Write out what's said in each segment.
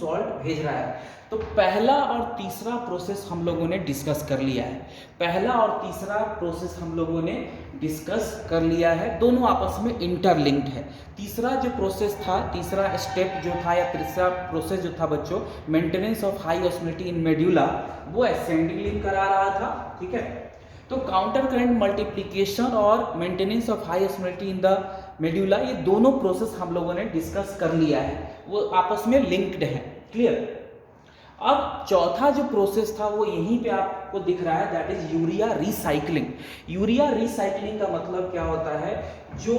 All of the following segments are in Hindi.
सॉल्ट भेज रहा है। तो पहला और तीसरा प्रोसेस हम लोगों ने डिस्कस कर लिया है, पहला और तीसरा प्रोसेस हम लोगों ने डिस्कस कर लिया है, दोनों आपस में इंटरलिंक्ड है। तीसरा जो प्रोसेस था, तीसरा स्टेप जो था या तीसरा प्रोसेस जो था बच्चों, maintenance of high osmolality in medulla, वो असेंडिंग लिंक करा रहा था, ठीक है। तो काउंटर करंट मल्टीप्लिकेशन और maintenance of high osmolality in the medulla, ये दोनों प्रोसेस हम लोगों ने डिस्कस कर लिया है, वो आपस में लिंक्ड है, क्लियर। अब चौथा जो प्रोसेस था वो यहीं पे आपको दिख रहा है, that is urea recycling. Urea recycling का मतलब क्या होता है, जो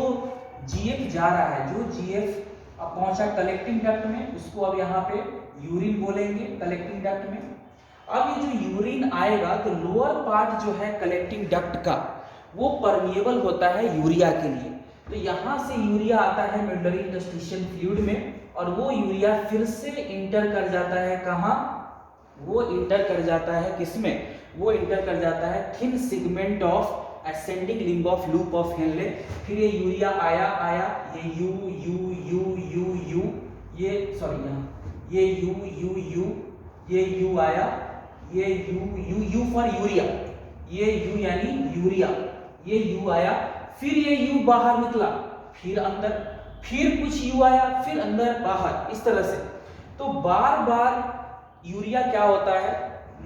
जीएफ जा रहा है, जो जीएफ अब पहुंचा कलेक्टिंग डक्ट में, उसको अब यहाँ पे यूरिन बोलेंगे कलेक्टिंग डक्ट में। अब ये जो यूरिन आएगा तो लोअर पार्ट जो है कलेक्टिंग डक्ट का वो परमिएबल होता है यूरिया के लिए। तो यहाँ से यूरिया आता है मेडुलरी इंटरस्टिशियल फ्लूइड में, और वो यूरिया फिर से इंटर कर जाता है कहाँ, वो इंटर कर जाता है किसमें, वो इंटर कर जाता है thin segment of ascending limb of loop of Henley. फिर ये यूरिया आया ये you you you you you, ये सॉरी यहाँ ये ये यू आया, ये यू फॉर यूरिया, ये यू यानी यूरिया, ये यू आया, फिर ये यू बाहर निकला, फिर अंदर, फिर कुछ यू आया, फिर अंदर बाहर, इस तरह से। तो बार बार यूरिया क्या होता है,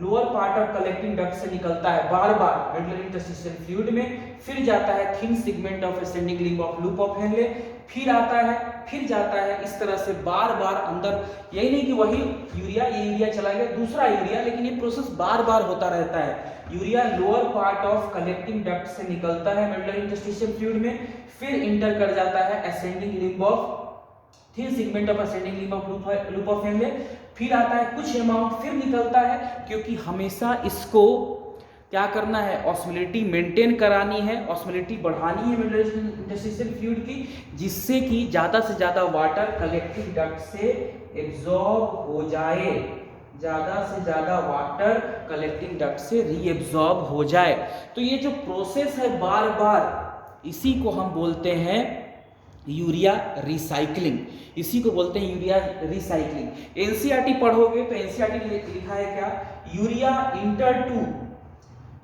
lower part of collecting duct से निकलता है बार बार मेडुलरी इंटरस्टिशियल फ्लूइड में, फिर जाता है thin segment of ascending limb of loop of Henley, फिर आता है, फिर जाता है, इस तरह से बार बार अंदर। यही नहीं कि वही यूरिया, ये यूरिया चला गया दूसरा यूरिया, लेकिन ये प्रोसेस बार बार होता रहता है। Urea lower part of collecting duct से निकलता है मेडुलरी इंटरस्टिशियल फ्लूइड में, फिर इंटर कर जाता है ascending limb of thin segment of ascending limb of loop of Henley, फिर आता है कुछ अमाउंट, फिर निकलता है, क्योंकि हमेशा इसको क्या करना है, ऑस्मोलिटी मेंटेन करानी है, ऑस्मोलिटी बढ़ानी है मेडुलरी इंटरस्टिशियल फ्लूइड की, जिससे कि ज्यादा से ज्यादा वाटर कलेक्टिंग डक्ट से एब्जॉर्ब हो जाए, ज्यादा से ज्यादा वाटर कलेक्टिंग डक्ट से रीएब्जॉर्ब हो जाए। तो ये जो प्रोसेस है बार बार, इसी को हम बोलते हैं यूरिया रिसाइकलिंग, इसी को बोलते हैं यूरिया रिसाइकलिंग। एनसीईआरटी पढ़ोगे तो एनसीईआरटी लिखा है क्या, urea enter to,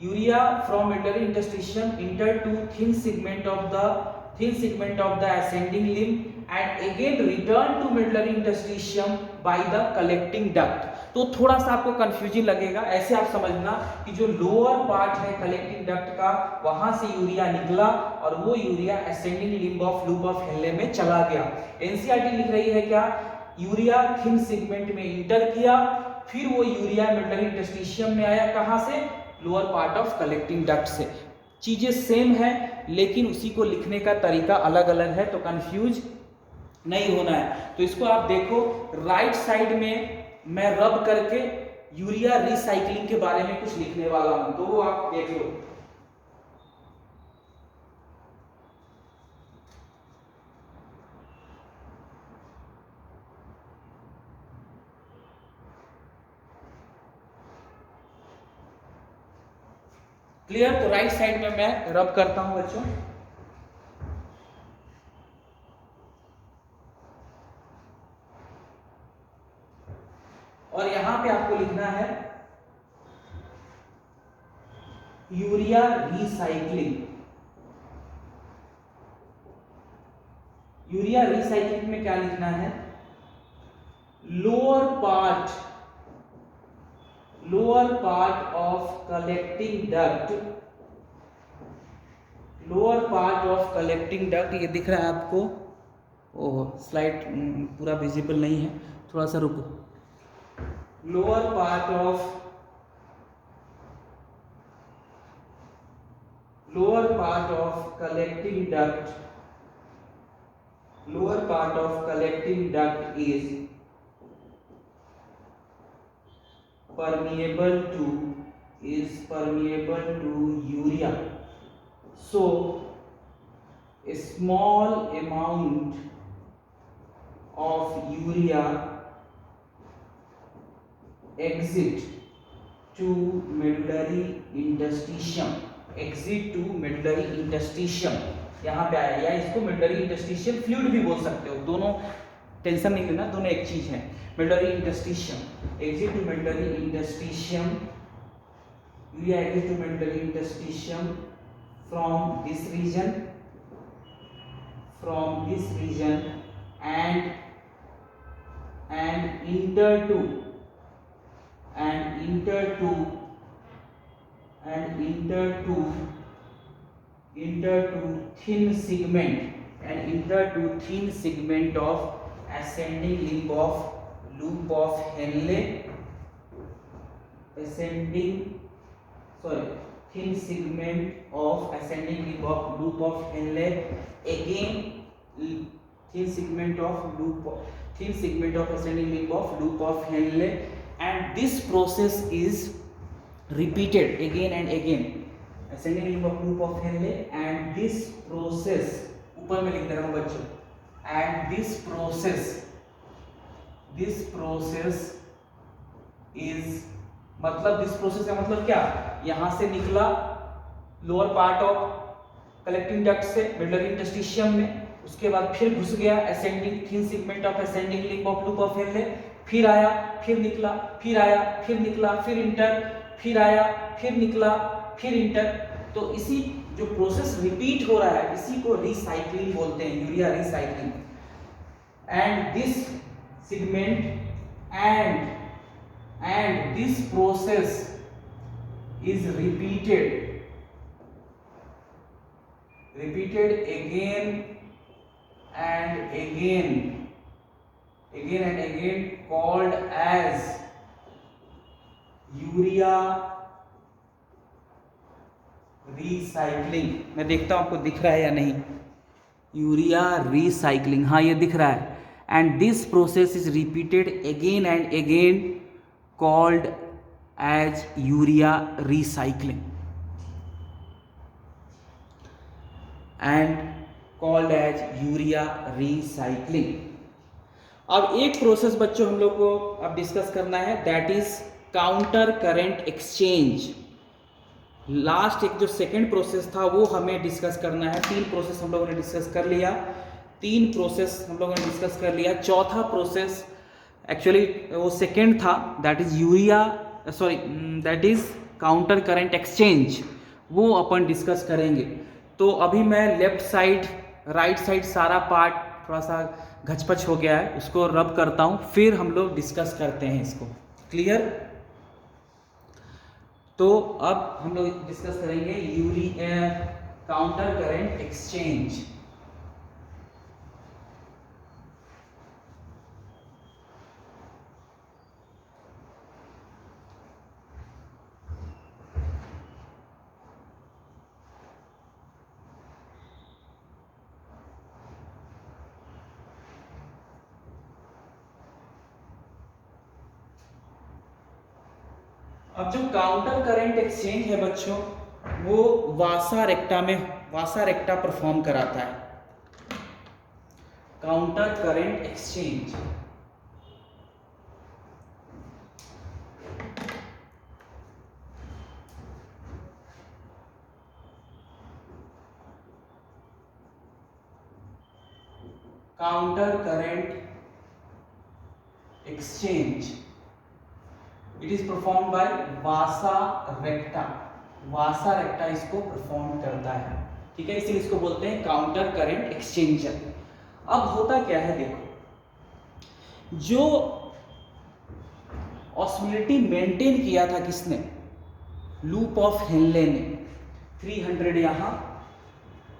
urea from medullary interstitium enter to thin segment of the ascending limb and again return to medullary interstitium by the collecting duct। तो थोड़ा सा आपको कंफ्यूजन लगेगा, ऐसे आप समझना कि जो लोअर पार्ट है कलेक्टिंग डक्ट का, वहां से यूरिया निकला और वो urea ascending limb of loop of Henley में चला गया। एनसीईआरटी लिख रही है क्या, यूरिया थिन सेगमेंट में इंटर किया, फिर वो यूरिया मेडुलरी इंटरस्टिशियम में आया, कहां से, lower part of collecting duct से। चीजें सेम है लेकिन उसी को लिखने का तरीका अलग अलग है, तो कंफ्यूज नहीं होना है। तो इसको आप देखो, राइट साइड में मैं रब करके यूरिया रिसाइकलिंग के बारे में कुछ लिखने वाला हूं, तो वो आप देख लो। क्लियर, तो राइट साइड में मैं रब करता हूं बच्चों। और यहां पे आपको लिखना है यूरिया रिसाइकलिंग। यूरिया रिसाइकलिंग में क्या लिखना है, lower part of collecting duct, lower part of collecting duct, ये दिख रहा है आपको, ओह स्लाइड पूरा विजिबल नहीं है, थोड़ा सा रुको। Lower part of collecting duct is permeable to urea, so a small amount of urea exit to medullary interstitium, यहाँ पे आया, या इसको मेडुलरी इंटरस्टिशियल फ्लूइड भी बोल सकते हो, दोनों टेंशन नहीं लेना, दोनों एक चीज है। Medullary interstitium, exit to medullary interstitium, urea exit to medullary interstitium from this region and enter to thin segment of ascending loop of Henle, thin segment of ascending loop of Henle, again thin segment of ascending loop of Henle, and this process is repeated again and again, ascending loop of Henle, and this process, ऊपर में लिख दे रहा हूँ बच्चों, and this process is, मतलब दिस प्रोसेस का मतलब क्या, यहां से निकला lower part of collecting duct से मेडुलरी इंटरस्टिशियम में, उसके बाद फिर घुस गया ascending thin segment of ascending limb of loop of Henley, फिर आया, फिर निकला, फिर आया, फिर निकला, फिर इंटर, फिर आया, फिर निकला, फिर इंटर। तो इसी जो प्रोसेस रिपीट हो रहा है इसी को रिसाइक्लिंग बोलते हैं, urea recycling. And this segment and this process is repeated again and again called as urea recycling. मैं देखता हूं आपको दिख रहा है या नहीं, यूरिया रिसाइक्लिंग, हाँ ये दिख रहा है। And this process is repeated again and again called as urea recycling अब एक प्रोसेस बच्चों हम लोग को अब डिस्कस करना है, that is counter current exchange. Last एक जो सेकेंड प्रोसेस था वो हमें डिस्कस करना है। तीन प्रोसेस हम लोगों ने डिस्कस कर लिया, चौथा प्रोसेस एक्चुअली वो सेकेंड था, that is counter current exchange, वो अपन डिस्कस करेंगे। तो अभी मैं लेफ्ट साइड राइट साइड सारा पार्ट थोड़ा सा घचपच हो गया है, उसको रब करता हूँ, फिर हम लोग डिस्कस करते हैं इसको। क्लियर? तो अब हम लोग डिस्कस करेंगे काउंटर करंट एक्सचेंज। अब जो काउंटर करंट एक्सचेंज है बच्चों, वो वासा रेक्टा परफॉर्म कराता है। Counter current exchange it is perform by वासा रेक्टा इसको परफॉर्म करता है, ठीक है, इसलिए इसको बोलते हैं काउंटर करंट एक्सचेंजर। अब होता क्या है देखो, जो ऑस्मोलिटी मेंटेन किया था किसने, लूप ऑफ हेनले ने, 300 यहां,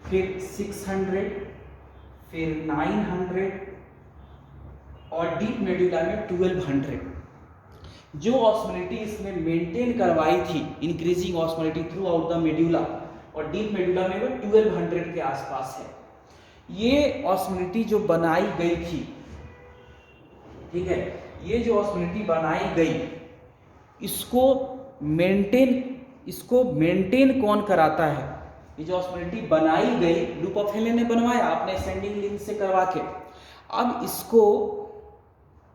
फिर 600, फिर 900 और डीप मेडुला में 1200। जो ऑस्मोलिटी इसने मेंटेन करवाई थी, increasing osmolality through out the medulla, और डीप मेडुला में वो 1200 के आसपास है। ये ऑस्मोलिटी जो बनाई गई थी, ठीक है, ये जो ऑस्मोलिटी बनाई गई, इसको मेंटेन कौन कराता है? ये जो ऑस्मोलिटी बनाई गई, लूप ऑफ हेनले ने बनवाया आपने असेंडिंग लिंक से करवा के, अब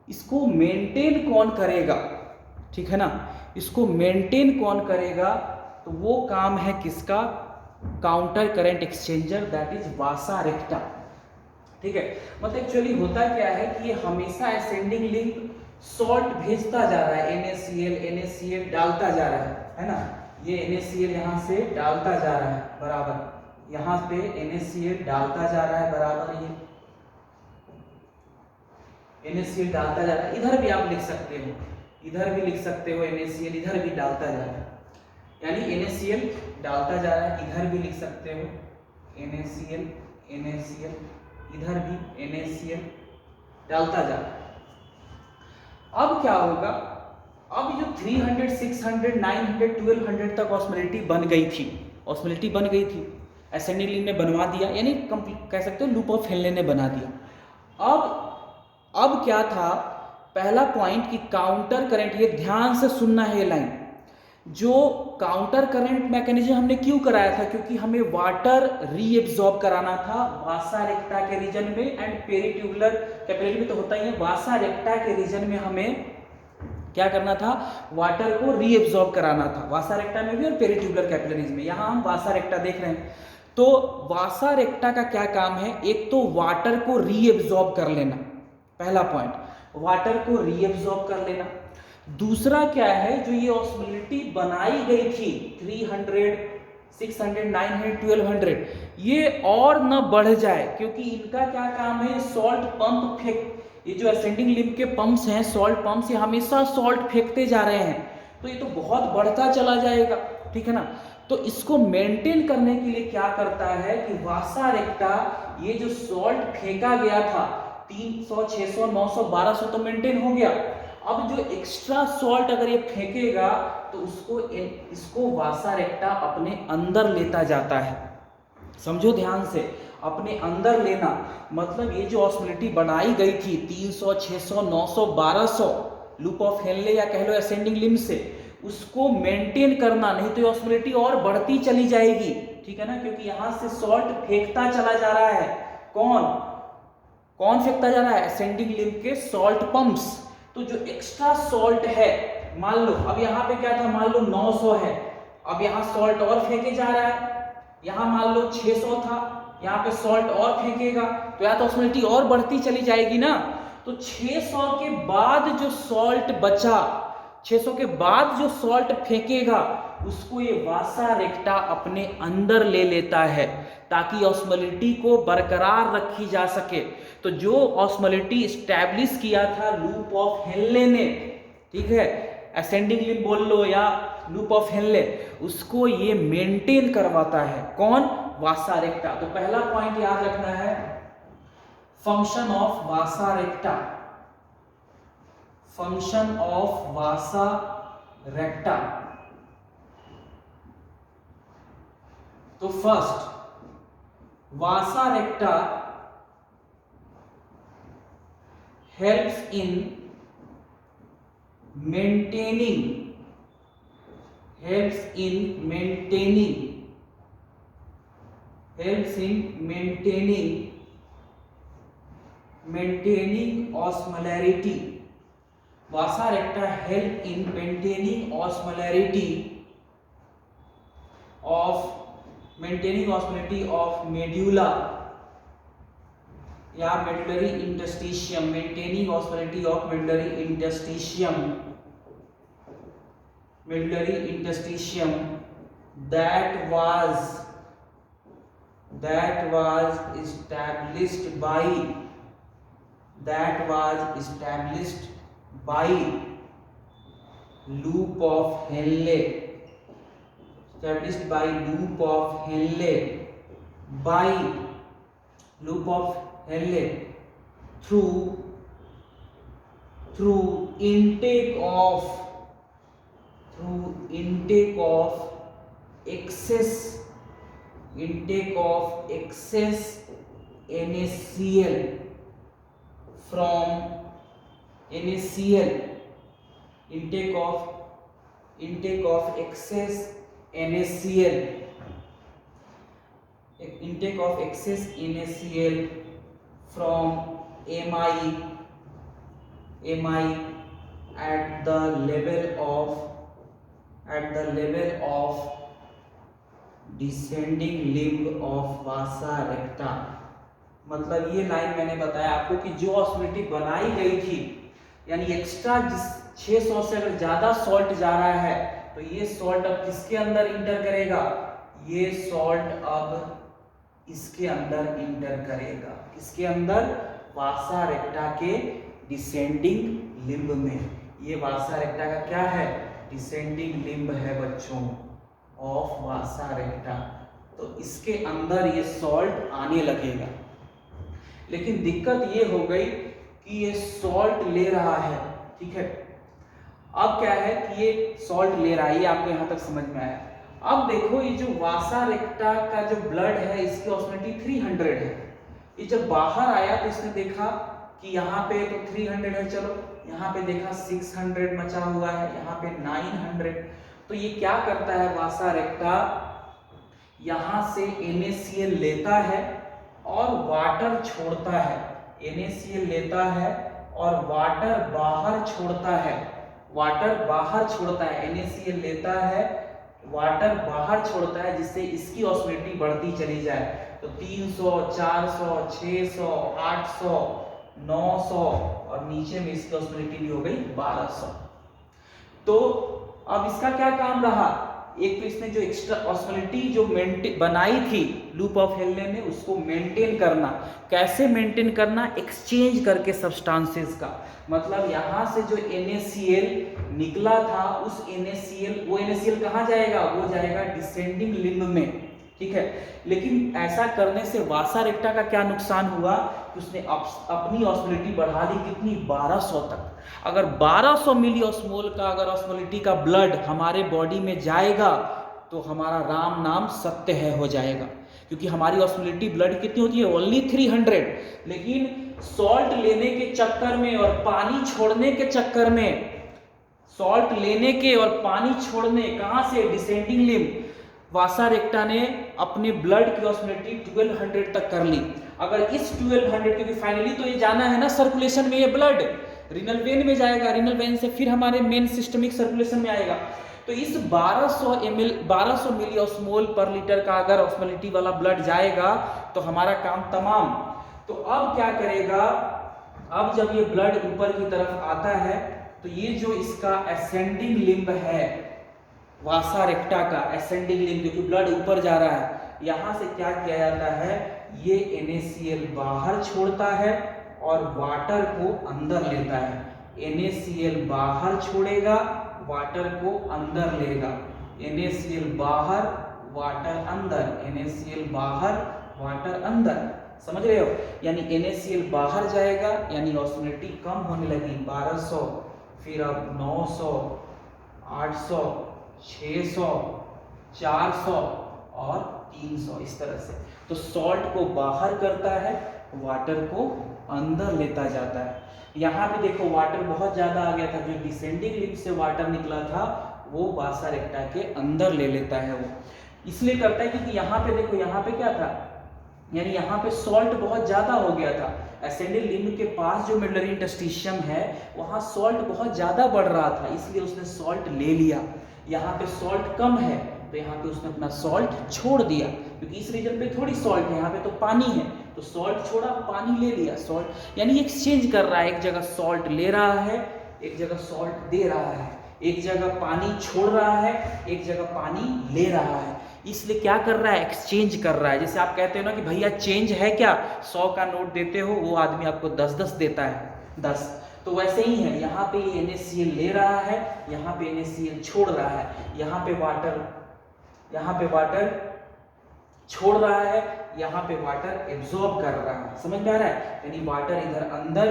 इसको मेंटेन कौन करेगा, ठीक है ना, इसको मेंटेन कौन करेगा? तो वो काम है किसका? Counter current exchanger, that is वासा रेक्टा। ठीक है। मतलब एक्चुअली होता क्या है कि ये हमेशा असेंडिंग लिंक सॉल्ट भेजता जा रहा है, NaCl डालता जा रहा है ना। ये NaCl यहाँ से डालता जा रहा है बराबर, यहाँ पे NaCl डालता जा रहा है बराबर, ये NaCl डालता जा रहा है। इधर भी आप लिख सकते हो, इधर भी लिख सकते हो NaCl, इधर भी डालता जा रहा है, यानी NaCl डालता जा रहा है। इधर भी लिख सकते हो NaCl, इधर भी NaCl डालता जा रहा है। अब क्या होगा, अब जो 300, 600, 900, 1200 तक ऑस्मोलिटी बन गई थी, असेंडिंग लिंक ने बनवा दिया, यानी कह सकते हो लूप ऑफ हेनले ने बना दिया। अब क्या था, पहला पॉइंट कि काउंटर करंट, ये ध्यान से सुनना है ये लाइन, जो काउंटर करंट मैकेनिज्म हमने क्यों कराया था, क्योंकि हमें वाटर रीएब्सॉर्ब कराना था वासा रेक्टा के रीजन में, एंड पेरिट्यूबुलर कैपिलरी में तो होता ही है, वासा रेक्टा के रीजन में हमें क्या करना था, वाटर को रीएब्सॉर्ब कराना था, वासा रेक्टा में भी और पेरिट्यूबुलर कैपिलरीज में। यहां हम वासा रेक्टा देख रहे हैं, तो वासा रेक्टा का क्या काम है, एक तो वाटर को रीएब्सॉर्ब कर लेना, पहला पॉइंट, वाटर को रीएब्सॉर्ब कर लेना। दूसरा क्या है, जो ये ऑस्मोलिटी बनाई गई थी 300, 600, 900, 1200, ये और न बढ़ जाए, क्योंकि इनका क्या काम है, सॉल्ट पंप फेंक, ये जो असेंडिंग लिंब के पंप्स हैं, सॉल्ट पंप्स, ये हमेशा सॉल्ट फेंकते जा रहे हैं, तो ये तो बहुत बढ़ता चला जाएगा, ठीक है ना। तो इसको मेंटेन करने के लिए क्या करता है कि वासा रेक्टा, ये जो सॉल्ट फेंका गया था 300, 600, 900, 1200 तो मेंटेन हो गया, अब जो एक्स्ट्रा सॉल्ट अगर ये फेंकेगा तो इसको वासा रेक्टा अपने अंदर लेता जाता है। समझो ध्यान से, अपने अंदर लेना मतलब ये जो ऑस्मोलिटी बनाई गई थी 300, 600, 900, 1200 लूप ऑफ हेनले या कह लो असेंडिंग लिम्ब से, उसको मेंटेन करना, नहीं तो ये ऑस्मोलिटी और बढ़ती चली जाएगी, ठीक है ना, क्योंकि यहां से सॉल्ट फेंकता चला जा रहा है। कौन फेंकता जा रहा है, असेंडिंग लिम्ब के सॉल्ट पंप्स। तो जो एक्स्ट्रा सॉल्ट है, मान लो अब यहाँ पे क्या था, मान लो 900 है, अब यहाँ सॉल्ट और फेंके जा रहा है, यहाँ मान लो 600 था, यहाँ पे सॉल्ट और फेंकेगा, तो यहाँ तो ऑस्मोलिटी और बढ़ती चली जाएगी ना। तो 600 के बाद जो सॉल्ट बचा, 600 के बाद जो सॉल्ट फेंकेगा, उसको ये वासा रेक्टा अपने अंदर ले लेता है, ताकि ऑस्मोलिटी को बरकरार रखी जा सके। तो जो ऑस्मोलिटी स्टैब्लिश किया था लूप ऑफ हेनले ने, ठीक है, असेंडिंग लिम्ब बोल लो या लूप ऑफ हेनले, उसको ये मेंटेन करवाता है, कौन, वासा रेक्टा। तो पहला पॉइंट याद रखना है, function of vasa recta, function of vasa recta. तो first, vasa recta helps in maintaining osmolarity. Vasa recta help in maintaining osmolarity of medulla या medullary interstitium, maintaining osmolarity of medullary interstitium that was established by loop of Henle, through intake of excess NaCl from NaCl, intake of excess NaCl from mi at the level of descending limb of vasa recta, मतलब ये लाइन मैंने बताया आपको कि जो ऑस्मोलिटी बनाई गई थी, यानी एक्स्ट्रा जिस 600 से अगर ज्यादा सॉल्ट जा रहा है तो ये सॉल्ट अब किसके अंदर इंटर करेगा, ये सॉल्ट अब इसके अंदर इंटर करेगा, किसके अंदर, वासा रेक्टा के डिसेंडिंग लिम्ब में। ये वासा रेक्टा का क्या है, डिसेंडिंग लिम्ब है बच्चों ऑफ वासा रेक्टा। तो इसके अंदर ये सॉल्ट आने लगेगा। लेकिन दिक्कत ये हो गई कि ये सॉल्ट ले रहा है, ठीक है। अब क्या है कि ये सॉल्ट ले रहा है, ये आपको यहां तक समझ में आया। अब देखो ये जो वासा रेक्टा का जो ब्लड है इसकी ऑस्मोलिटी 300 है। ये जब बाहर आया तो इसने देखा कि यहाँ पे तो 300 है, चलो यहाँ पे देखा 600 मचा हुआ है, यहाँ पे 900। तो ये क्या करता है, वासा रेक्टा यहाँ से NaCl लेता है और वाटर छोड़ता है, NaCl लेता है और वाटर बाहर छोड़ता है, वाटर बाहर छोड़ता है, NaCl लेता है, वाटर बाहर छोड़ता है, जिससे इसकी ऑस्मोलिटी बढ़ती चली जाए। तो 300, 400, 600, 800, 900 और नीचे में इसकी ऑस्मोलिटी भी हो गई 1200। तो अब इसका क्या काम रहा, एक तो इसने जो एक्स्ट्रा ऑस्मोलिटी जो बनाई थी लूप ऑफ हेनले ने, उसको मेंटेन करना। कैसे मेंटेन करना, एक्सचेंज करके सब्सटेंसेस का, मतलब यहाँ से जो NaCl निकला था उस NaCl, वो NaCl कहाँ जाएगा, वो जाएगा डिसेंडिंग लिम्ब में, ठीक है। लेकिन ऐसा करने से वासा रेक्टा का क्या नुकसान हुआ कि उसने अपनी ऑस्मोलिटी बढ़ा ली कितनी, 1200 तक। अगर 1200 मिली ऑस्मोल का अगर ऑस्मोलिटी का ब्लड हमारे बॉडी में जाएगा तो हमारा राम नाम सत्य है हो जाएगा, क्योंकि हमारी ऑस्मोलिटी ब्लड कितनी होती है, ओनली 300। लेकिन सॉल्ट लेने के चक्कर में और पानी छोड़ने के चक्कर में, सॉल्ट लेने के और पानी छोड़ने, कहां से, डिसेंडिंग लिम्ब, वासा रेक्टा ने अपने ब्लड की ऑस्मोलिटी 1200 तक कर ली। अगर इस 1200, क्योंकि फाइनली तो ये जाना है ना सर्कुलेशन में, ये ब्लड रीनल वेन में जाएगा, रीनल वेन से फिर हमारे मेन सिस्टमिक सर्कुलेशन में आएगा। तो इस 1200 मिली ऑस्मोल पर लीटर का अगर ऑस्मोलिटी वाला ब्लड जाएगा तो हमारा काम तमाम। तो अब क्या करेगा, अब जब ये ब्लड ऊपर की तरफ आता है तो ये जो इसका असेंडिंग लिम्ब है वासा रेक्टा का, असेंडिंग लिम्ब, क्योंकि ब्लड ऊपर जा रहा है, यहां से क्या किया जाता है, ये NaCl बाहर छोड़ता है और वाटर को अंदर लेता है। NaCl बाहर छोड़ेगा, वाटर को अंदर लेगा, NaCl बाहर, वाटर अंदर, NaCl बाहर, वाटर अंदर, समझ रहे हो। यानी NaCl बाहर जाएगा, यानी ऑस्मोलिटी कम होने लगी, 1200, फिर अब 900, 800, 600, 400 और 300, इस तरह से। तो सॉल्ट को बाहर करता है, वाटर को अंदर लेता जाता है। यहाँ पे देखो वाटर बहुत ज्यादा आ गया था, जो डिसेंडिंग लिम्ब से वाटर निकला था वो वासा रेक्टा के अंदर ले लेता है। वो इसलिए करता है क्योंकि यहाँ पे देखो, यहाँ पे क्या था, यानी यहाँ पे सॉल्ट बहुत ज्यादा हो गया था। असेंडिंग लिम्ब के पास जो मेडुलरी इंटरस्टिशियम है वहाँ सॉल्ट बहुत ज्यादा बढ़ रहा था, इसलिए उसने सॉल्ट ले लिया। यहाँ पे सॉल्ट कम है तो यहाँ पे उसने अपना सॉल्ट छोड़ दिया, क्योंकि इस रीजन पे थोड़ी सॉल्ट है, यहाँ पे तो पानी है, तो सॉल्ट छोड़ा, पानी ले लिया। सॉल्ट यानी एक्सचेंज कर रहा है, एक जगह सॉल्ट ले रहा है, एक जगह सॉल्ट दे रहा है, एक जगह पानी छोड़ रहा है, एक जगह पानी ले रहा है। इसलिए क्या कर रहा है, एक्सचेंज कर रहा है। जैसे आप कहते हो ना कि भैया चेंज है क्या, 100 का नोट देते हो, वो आदमी आपको 10-10 देता है, 10। तो वैसे ही है, यहाँ पे ये NaCl ले रहा है, यहाँ पे NaCl छोड़ रहा है, यहाँ पे वाटर छोड़ रहा है, यहाँ पे वाटर एब्जॉर्ब कर रहा है। समझ में आ रहा है, यानी वाटर इधर अंदर,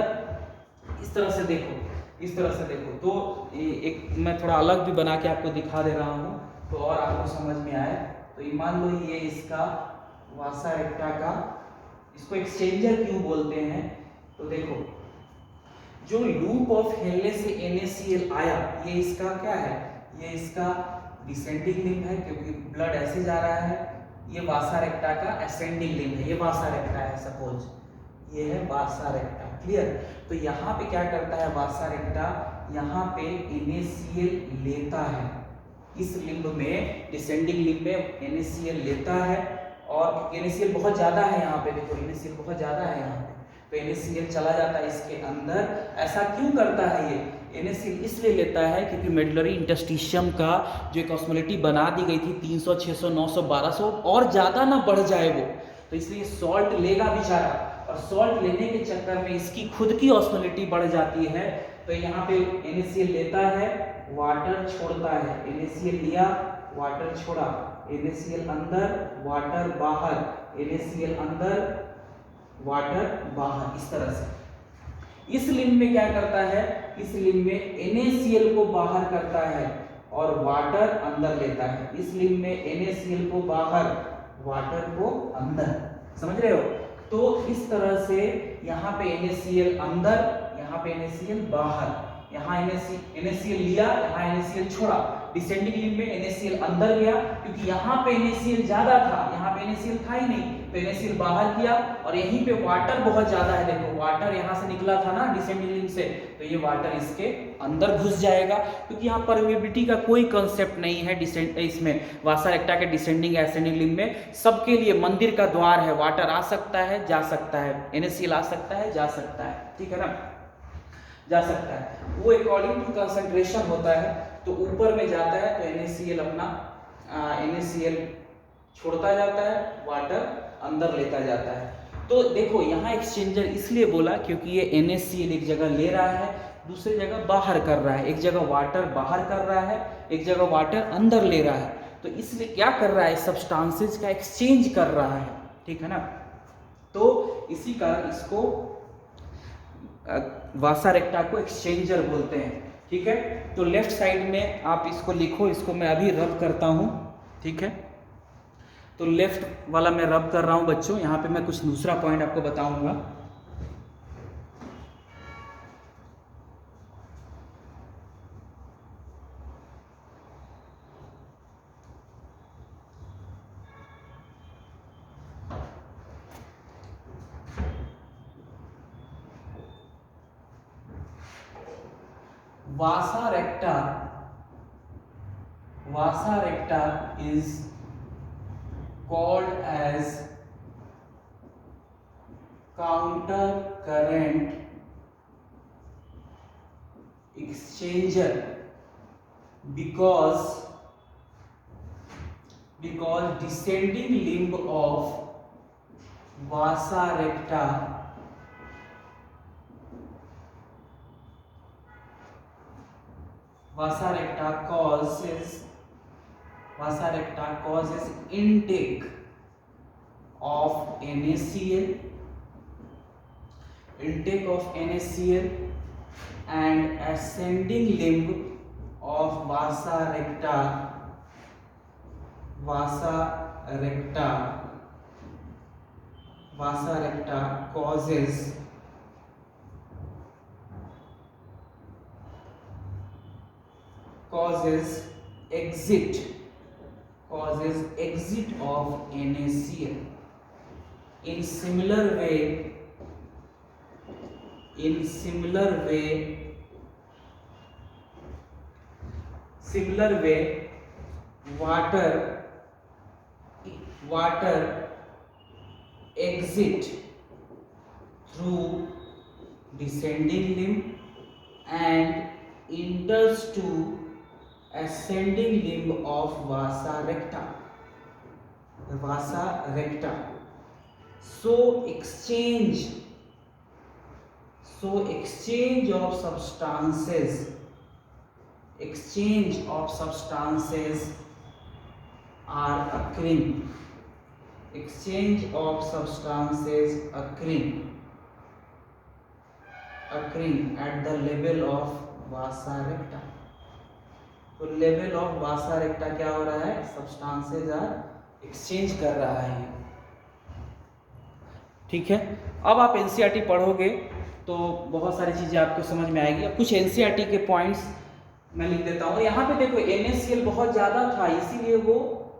इस तरह से देखो, इस तरह से देखो। तो एक मैं थोड़ा अलग भी बना के आपको दिखा दे रहा हूँ तो और आपको समझ में आए। तो ये मान लो ये इसका वासा रेक्टा का, इसको एक्सचेंजर क्यों बोलते हैं, तो देखो जो लूप ऑफ हेनले से NaCl आया, ये इसका क्या है, ये इसका डिसेंडिंग लिम्ब है क्योंकि ब्लड ऐसे जा रहा है। ये वासा रेक्टा का असेंडिंग लिम्ब है, ये वासा रेक्टा है, सपोज ये है वासा रेक्टा, क्लियर। तो यहाँ पे क्या करता है वासा रेक्टा, यहाँ पे NaCl लेता है, इस लिम्ब में, डिसेंडिंग लिम्ब में NaCl लेता है और NaCl बहुत ज़्यादा है यहाँ पे, देखो NaCl बहुत ज़्यादा है यहाँ पे, तो NaCl चला जाता है इसके अंदर। ऐसा क्यों करता है ये? NaCl इसलिए लेता है क्योंकि मेडुलरी इंटरस्टिशियम का जो एक ऑस्मोलिटी बना दी गई थी 300, 600, 900, 1200 और ज़्यादा ना बढ़ जाए वो, तो इसलिए सॉल्ट लेगा बेचारा, और सॉल्ट लेने के चक्कर में इसकी खुद की ऑस्मोलिटी बढ़ जाती है। तो यहाँ पे NaCl लेता है, वाटर छोड़ता है, NaCl लिया, वाटर छोड़ा, NaCl अंदर, वाटर बाहर, NaCl अंदर, वाटर बाहर, इस तरह से। इस लिंब में क्या करता है? इस लिंब में NaCl को बाहर करता है और वाटर अंदर लेता है। इस लिंब में NaCl को बाहर, वाटर को अंदर, समझ रहे हो? तो इस तरह से यहाँ पे NaCl अंदर, यहाँ पे NaCl बाहर, यहाँ NaCl लिया, यहाँ NaCl छोड़ा। डिसेंडिंग लिंब में NaCl अंदर गया क्योंकि यहाँ पे NaCl ज्यादा था, यहाँ पे NaCl था ही नहीं, तो NaCl बाहर किया, और यहीं पे वाटर बहुत ज्यादा है, देखो वाटर यहाँ से निकला था ना डिसेंडिंग लिंब से, तो ये वाटर इसके अंदर घुस जाएगा, क्योंकि यहाँ परमेबिलिटी का कोई कंसेप्ट नहीं है इसमें वासा रेक्टा के डिसेंडिंग एसेंडिंग लिंब में। सबके लिए मंदिर का द्वार है, वाटर आ सकता है, जा सकता है, NaCl आ सकता है, जा सकता है, ठीक है ना, जा सकता है, वो अकॉर्डिंग टू कंसंट्रेशन होता है। तो ऊपर में जाता है तो NaCl अपना NaCl छोड़ता जाता है, वाटर अंदर लेता जाता है। तो देखो यहाँ एक्सचेंजर इसलिए बोला क्योंकि ये NaCl एक जगह ले रहा है, दूसरी जगह बाहर कर रहा है, एक जगह वाटर बाहर कर रहा है, एक जगह वाटर अंदर ले रहा है, तो इसलिए क्या कर रहा है? सब्सटेंसेस का एक्सचेंज कर रहा है, ठीक है ना। तो इसी कारण इसको वासा रेक्टा को एक्सचेंजर बोलते हैं, ठीक है। तो लेफ्ट साइड में आप इसको लिखो, इसको मैं अभी रब करता हूँ, ठीक है। तो लेफ्ट वाला मैं रब कर रहा हूँ बच्चों, यहाँ पे मैं कुछ दूसरा पॉइंट आपको बताऊंगा। Vasa recta is called as counter current exchanger because descending limb of vasa recta causes intake of NaCl and ascending limb of vasa recta causes exit of NaCl. In similar way water exit through descending limb and enters to ascending limb of vasa recta. So exchange of substances are occurring. Occurring at the level of vasa recta. तो लेवल ऑफ वासा रेक्टा क्या हो रहा है? सब्सटेंसेस आर एक्सचेंज कर रहा है, ठीक है। अब आप एनसीईआरटी पढ़ोगे तो बहुत सारी चीज़ें आपको समझ में आएगी। अब कुछ एनसीईआरटी के पॉइंट्स मैं लिख देता हूँ। यहाँ पे देखो NaCl बहुत ज़्यादा था, इसीलिए वो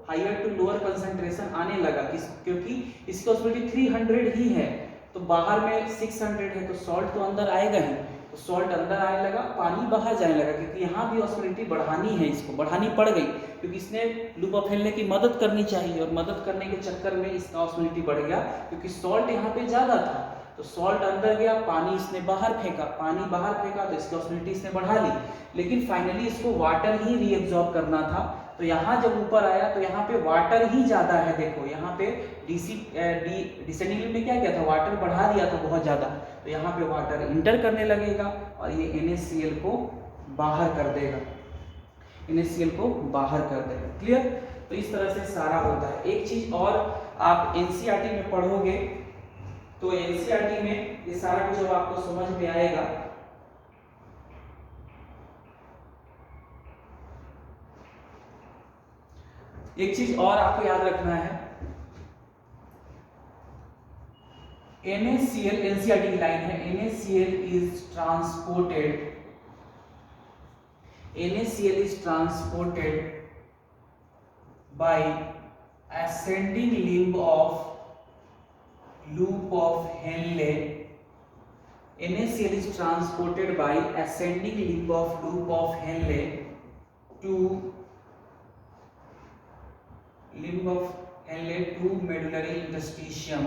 हायर टू लोअर कंसंट्रेशन आने लगा, क्योंकि इसकी ऑस्मोलिटी 300 ही है, तो बाहर में 600 है, तो सॉल्ट तो अंदर आएगा ही। तो सॉल्ट अंदर आने लगा, पानी बाहर जाने लगा, क्योंकि यहाँ भी ऑस्मोलिटी बढ़ानी है, इसको बढ़ानी पड़ गई क्योंकि इसने लूप ऑफ हेनले की मदद करनी चाहिए, और मदद करने के चक्कर में इसका ऑस्मोलिटी बढ़ गया क्योंकि सॉल्ट यहाँ पे ज़्यादा था। तो सॉल्ट अंदर गया, पानी इसने बाहर फेंका, तो इसकी ऑस्मोलिटी इसने बढ़ा ली, लेकिन फाइनली इसको वाटर ही रीएब्जॉर्ब करना था। तो यहाँ जब ऊपर आया तो यहाँ पे वाटर ही ज़्यादा है, देखो यहाँ पे डिसेंडिंग में क्या किया था, वाटर बढ़ा दिया था बहुत ज़्यादा, तो यहाँ पे वाटर इंटर करने लगेगा और ये NaCl को बाहर कर देगा, NaCl को बाहर कर देगा। क्लियर? तो इस तरह से सारा होता है। एक चीज़ और आप NCERT में पढ़ोगे तो NCERT में ये सारा कुछ जब आपको समझ में आएगा, एक चीज और आपको याद रखना है, NaCl NCERT की लाइन है, NaCl is transported by ascending limb of loop of Henle. NaCl is transported by ascending limb of loop of Henle to limb of Henle to medullary interstitium.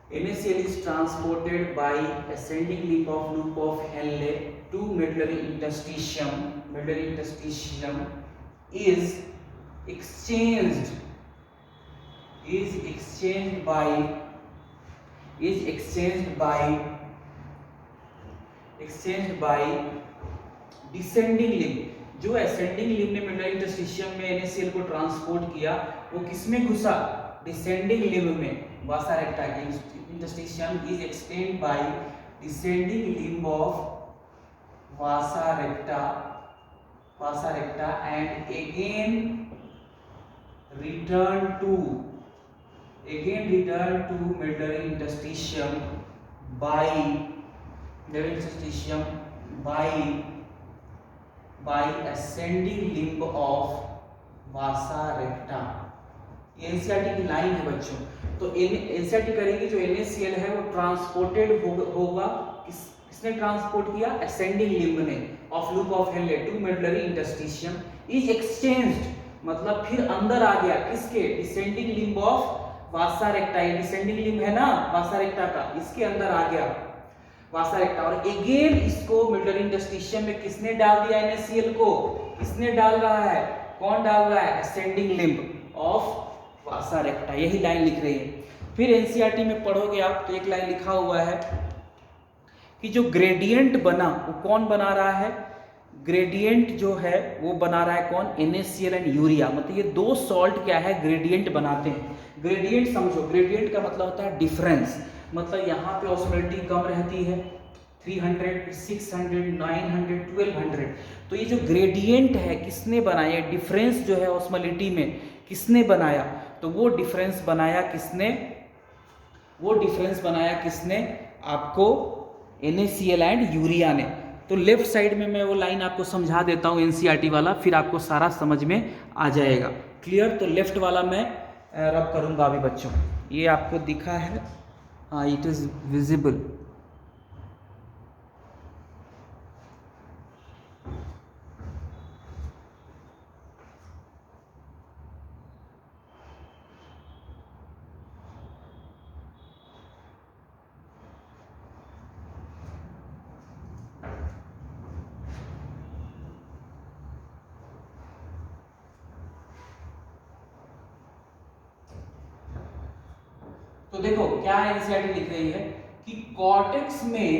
NaCl is transported by ascending limb of loop of Henle to medullary interstitium. Medullary interstitium is exchanged by descending limb. जो असेंडिंग लिम्ब ने मेडुलरी इंटरस्टिशियम में NaCl को ट्रांसपोर्ट किया, वो किसमें घुसा, डिसेंडिंग लिम्ब में, वासा रेक्टा के interstitium is extend by descending limb of vasa recta and again return to medullary interstitium by ascending limb of vasa recta। ये NCERT की लाइन है बच्चों। तो NCERT करेंगे जो NaCl है वो ट्रांसपोर्टेड होगा, किसने ट्रांसपोर्ट किया, असेंडिंग लिम्ब ने of loop of Henle to medullary interstitium is exchanged, मतलब फिर अंदर आ गया किसके, descending limb of vasa recta. ये डिसेंडिंग लिम्ब है ना वासा रेक्टा का, इसके अंदर आ गया वासा रेक्टा, और अगेन इसको मेडुलरी इंटरस्टिशियम में किसने डाल दिया, NaCl को किसने डाल रहा है, कौन डाल रहा है, असेंडिंग लिम्ब ऑफ वासा रेक्टा। यही लाइन लिख रही है। फिर NCERT में पढ़ोगे आप तो एक लाइन लिखा हुआ है कि जो ग्रेडियंट बना वो कौन बना रहा है, ग्रेडियंट जो है वो बना रहा है कौन, NaCl एंड यूरिया। मतलब ये दो सॉल्ट क्या है, ग्रेडियंट बनाते हैं। ग्रेडियंट समझो, ग्रेडियंट का मतलब होता है डिफरेंस, मतलब यहाँ पे ऑस्मोलिटी कम रहती है 300, 600, 900, 1200। तो ये जो ग्रेडियंट है किसने बनाया, डिफरेंस जो है ऑस्मोलिटी में किसने बनाया, तो वो डिफरेंस बनाया किसने, आपको NaCl एंड यूरिया ने। तो लेफ्ट साइड में मैं वो लाइन आपको समझा देता हूँ NCERT वाला, फिर आपको सारा समझ में आ जाएगा। क्लियर? तो लेफ्ट वाला मैं रब करूँगा अभी बच्चों, ये आपको दिखा है, हाँ इट इज़ विजिबल। तो देखो क्या NCERT लिख रही है कि कॉर्टेक्स में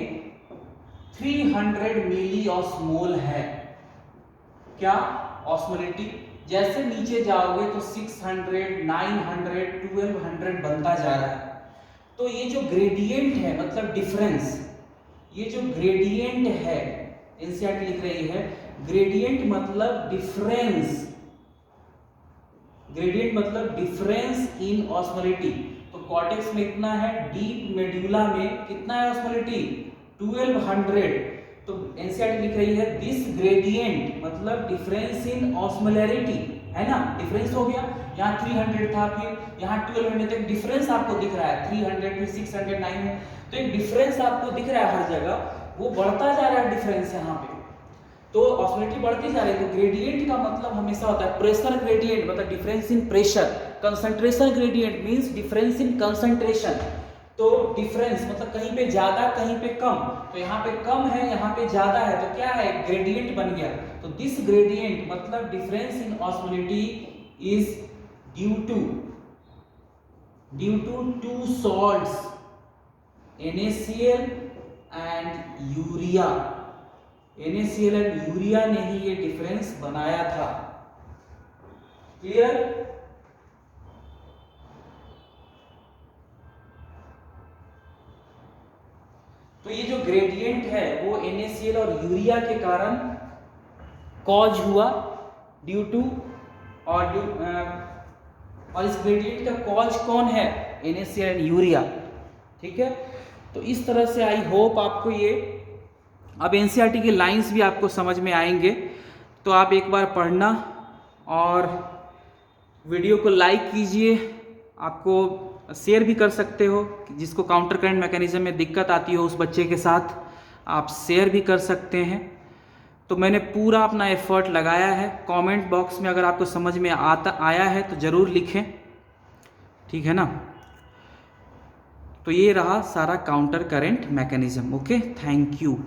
300 मिली ऑस्मोल है, क्या ऑस्मोलिटी। जैसे नीचे जाओगे तो 600, 900, 1200 बनता जा रहा है। तो ये जो ग्रेडियंट है मतलब डिफरेंस, ये जो ग्रेडियंट है NCERT लिख रही है, ग्रेडियंट मतलब डिफरेंस, ग्रेडियंट मतलब डिफरेंस इन ऑस्मोलिटी। तो कॉर्टेक्स में इतना है, डीप मेडुला में कितना है ऑस्मोलिटी, 1200। तो NCERT लिख रही है दिस ग्रेडियंट मतलब डिफरेंस इन ऑस्मोलैरिटी, है ना, डिफरेंस हो गया, यहाँ 300 था, फिर यहाँ 1200 तक डिफरेंस आपको दिख रहा है, 300 फिर 600 900, तो एक डिफरेंस आपको दिख रहा है हर जगह, वो बढ़ता जा रहा है डिफरेंस यहाँ पे, तो ऑसिलेटी बढ़ती जा रही है। तो ग्रेडियंट का मतलब हमेशा होता है प्रेशर ग्रेडियंट, मतलब difference in pressure, concentration gradient means difference in concentration. तो डिफरेंस मतलब कहीं पे ज्यादा कहीं पे कम, तो यहाँ पे कम है यहाँ पे ज्यादा है, तो क्या है, ग्रेडियंट बन गया। तो दिस ग्रेडियंट मतलब difference in osmolality is due to two salts NaCl and urea. NaCl and urea ने ही ये डिफरेंस बनाया था। क्लियर? तो ये जो ग्रेडियंट है वो NaCl और यूरिया के कारण कॉज हुआ, ड्यू टू, और इस ग्रेडियंट का कॉज कौन है, NaCl एंड यूरिया। ठीक है, तो इस तरह से आई होप आपको ये, अब एनसीईआरटी की लाइंस भी आपको समझ में आएंगे, तो आप एक बार पढ़ना और वीडियो को लाइक कीजिए। आपको शेयर भी कर सकते हो, जिसको काउंटर करंट मैकेनिज्म में दिक्कत आती हो उस बच्चे के साथ आप शेयर भी कर सकते हैं। तो मैंने पूरा अपना एफर्ट लगाया है। कमेंट बॉक्स में अगर आपको समझ में आया है तो ज़रूर लिखें, ठीक है ना। तो ये रहा सारा counter current mechanism. Okay, thank you.